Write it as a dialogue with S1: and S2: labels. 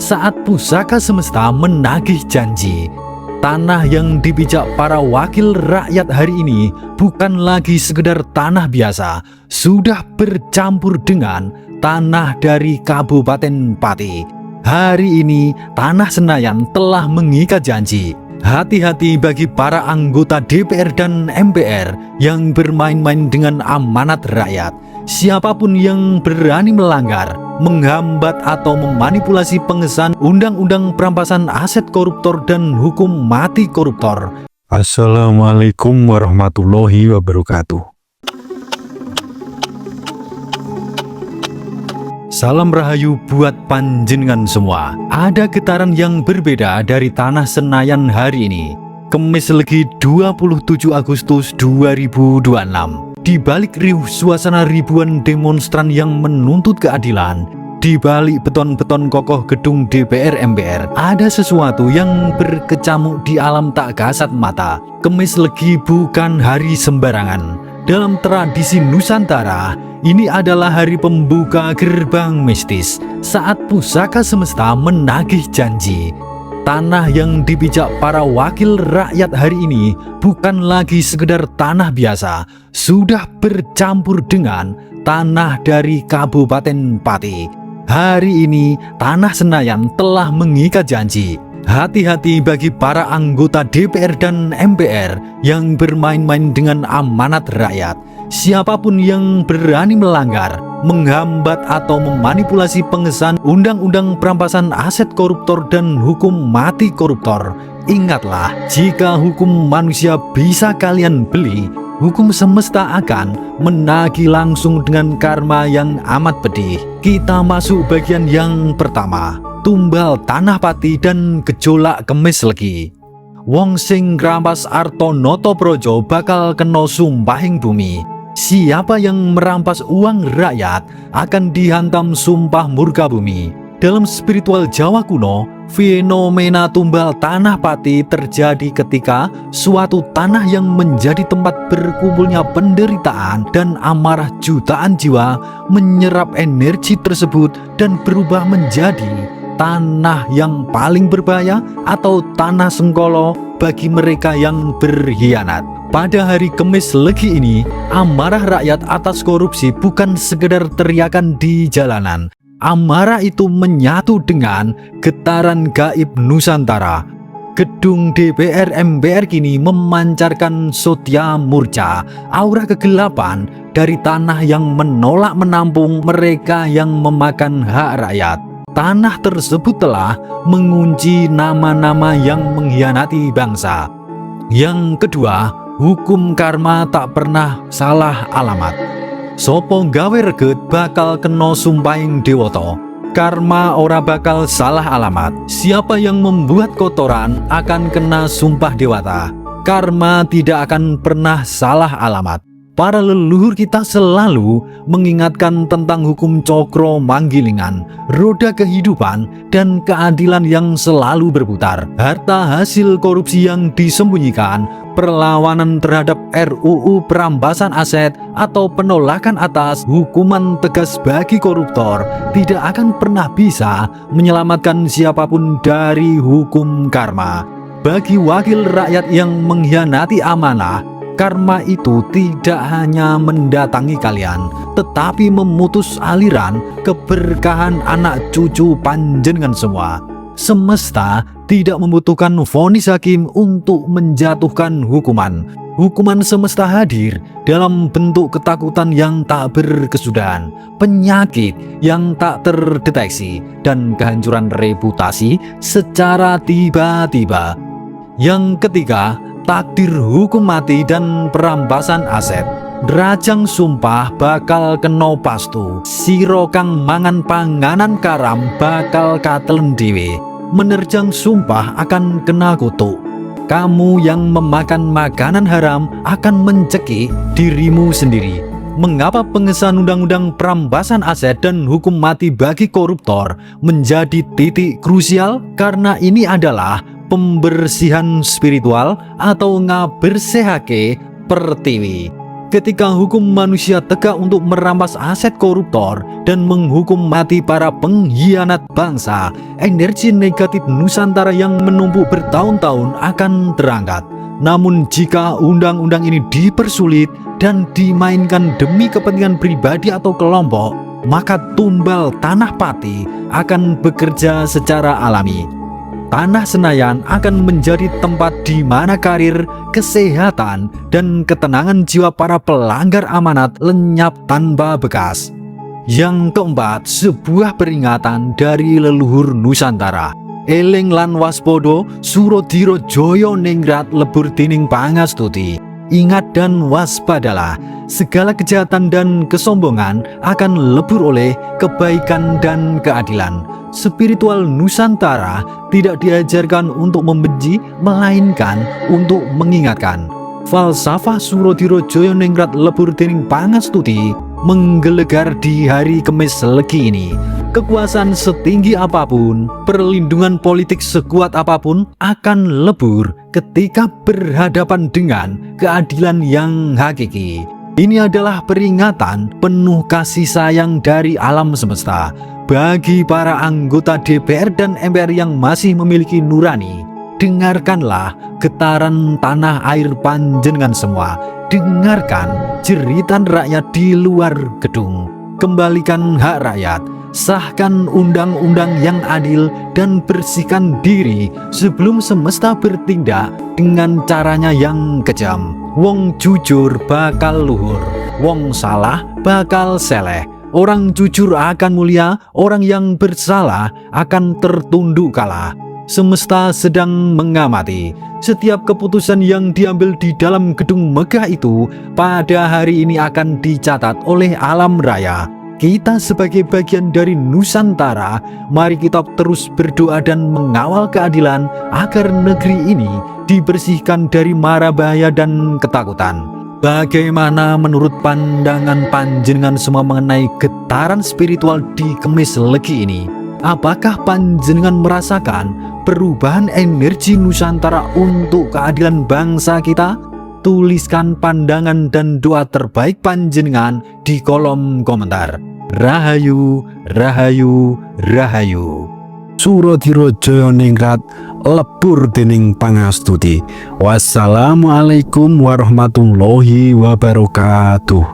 S1: saat pusaka semesta menagih janji. Tanah yang dipijak para wakil rakyat hari ini bukan lagi sekedar tanah biasa, sudah bercampur dengan tanah dari Kabupaten Pati. Hari ini Tanah Senayan telah mengikat janji. Hati-hati bagi para anggota DPR dan MPR yang bermain-main dengan amanat rakyat. Siapapun yang berani melanggar, menghambat atau memanipulasi pengesahan Undang-Undang Perampasan Aset Koruptor dan Hukum Mati Koruptor.
S2: Assalamualaikum warahmatullahi wabarakatuh.
S1: Salam rahayu buat panjenengan semua. Ada getaran yang berbeda dari Tanah Senayan hari ini. Kamis Legi 27 Agustus 2026. Di balik riuh suasana ribuan demonstran yang menuntut keadilan, di balik beton-beton kokoh gedung DPR MPR, ada sesuatu yang berkecamuk di alam tak kasat mata. Kamis Legi bukan hari sembarangan. Dalam tradisi Nusantara, ini adalah hari pembuka gerbang mistis saat pusaka semesta menagih janji. Tanah yang dipijak para wakil rakyat hari ini bukan lagi sekedar tanah biasa, sudah bercampur dengan tanah dari Kabupaten Pati. Hari ini Tanah Senayan telah mengikat janji. Hati-hati bagi para anggota DPR dan MPR yang bermain-main dengan amanat rakyat. Siapapun yang berani melanggar, menghambat atau memanipulasi pengesahan Undang-Undang Perampasan Aset Koruptor dan Hukum Mati Koruptor, ingatlah, jika hukum manusia bisa kalian beli, hukum semesta akan menagih langsung dengan karma yang amat pedih. Kita masuk bagian yang pertama, tumbal tanah Pati dan gejolak Kemis Legi. Wong sing ngrampas arto noto projo bakal kena sumpahing bumi. Siapa yang merampas uang rakyat akan dihantam sumpah murka bumi. Dalam spiritual Jawa kuno, fenomena tumbal tanah Pati terjadi ketika suatu tanah yang menjadi tempat berkumpulnya penderitaan dan amarah jutaan jiwa menyerap energi tersebut dan berubah menjadi tanah yang paling berbahaya atau tanah sengkolo bagi mereka yang berkhianat. Pada hari Kemis Legi ini, amarah rakyat atas korupsi bukan sekedar teriakan di jalanan. Amarah itu menyatu dengan getaran gaib Nusantara. Gedung DPR MPR kini memancarkan sotya murca, aura kegelapan dari tanah yang menolak menampung mereka yang memakan hak rakyat. Tanah tersebut telah mengunci nama-nama yang mengkhianati bangsa. Yang kedua, hukum karma tak pernah salah alamat. Sopo gawe reget bakal kena sumpahing dewoto. Karma ora bakal salah alamat. Siapa yang membuat kotoran akan kena sumpah dewata. Karma tidak akan pernah salah alamat. Para leluhur kita selalu mengingatkan tentang hukum cokro manggilingan, roda kehidupan, dan keadilan yang selalu berputar. Harta hasil korupsi yang disembunyikan, perlawanan terhadap RUU perampasan aset, atau penolakan atas hukuman tegas bagi koruptor tidak akan pernah bisa menyelamatkan siapapun dari hukum karma. Bagi wakil rakyat yang mengkhianati amanah, karma itu tidak hanya mendatangi kalian, tetapi memutus aliran keberkahan anak cucu panjenengan semua. Semesta tidak membutuhkan vonis hakim untuk menjatuhkan hukuman. Hukuman semesta hadir dalam bentuk ketakutan yang tak berkesudahan, penyakit yang tak terdeteksi, dan kehancuran reputasi secara tiba-tiba. Yang ketiga, takdir hukum mati dan perampasan aset. Derajang sumpah bakal kena pastu. Siro kang mangan panganan karam bakal katelen dhewe. Menerjang sumpah akan kena kutuk. Kamu yang memakan makanan haram akan mencekik dirimu sendiri. Mengapa pengesahan Undang-Undang Perampasan Aset dan Hukum Mati bagi koruptor menjadi titik krusial? Karena ini adalah pembersihan spiritual atau ngabersihake pertiwi. ketika hukum manusia tegak untuk merampas aset koruptor dan menghukum mati para pengkhianat bangsa, energi negatif Nusantara yang menumpuk bertahun-tahun akan terangkat. Namun jika undang-undang ini dipersulit dan dimainkan demi kepentingan pribadi atau kelompok, maka tumbal tanah pati akan bekerja secara alami. Tanah Senayan akan menjadi tempat di mana karir, kesehatan, dan ketenangan jiwa para pelanggar amanat lenyap tanpa bekas. Yang keempat, sebuah peringatan dari leluhur Nusantara. Eling lan waspodo, Surodiro Joyo Ningrat lebur dening pangastuti. Ingat dan waspadalah, segala kejahatan dan kesombongan akan lebur oleh kebaikan dan keadilan. Spiritual Nusantara tidak diajarkan untuk membenci, melainkan untuk mengingatkan. Falsafah Surodiro Joyo Ningrat lebur dening pangastuti menggelegar di hari Kemis Legi ini. Kekuasaan setinggi apapun, perlindungan politik sekuat apapun akan lebur ketika berhadapan dengan keadilan yang hakiki. Ini adalah peringatan penuh kasih sayang dari alam semesta bagi para anggota DPR dan MPR yang masih memiliki nurani. Dengarkanlah getaran tanah air panjenengan semua. Dengarkan jeritan rakyat di luar gedung. Kembalikan hak rakyat. Sahkan undang-undang yang adil dan bersihkan diri sebelum semesta bertindak dengan caranya yang kejam. Wong jujur bakal luhur, wong salah bakal seleh. Orang jujur akan mulia, orang yang bersalah akan tertunduk kalah. Semesta sedang mengamati setiap keputusan yang diambil di dalam gedung megah itu pada hari ini akan dicatat oleh alam raya. Kita sebagai bagian dari Nusantara, mari kita terus berdoa dan mengawal keadilan agar negeri ini dibersihkan dari mara bahaya dan ketakutan. Bagaimana menurut pandangan panjenengan semua mengenai getaran spiritual di Kemis Legi ini? Apakah panjenengan merasakan perubahan energi Nusantara untuk keadilan bangsa kita? Tuliskan pandangan dan doa terbaik panjenengan di kolom komentar. Rahayu, Rahayu, Rahayu.
S2: Surodiro Joyo Ningrat lebur dening pangastuti. Wassalamualaikum warahmatullahi wabarakatuh.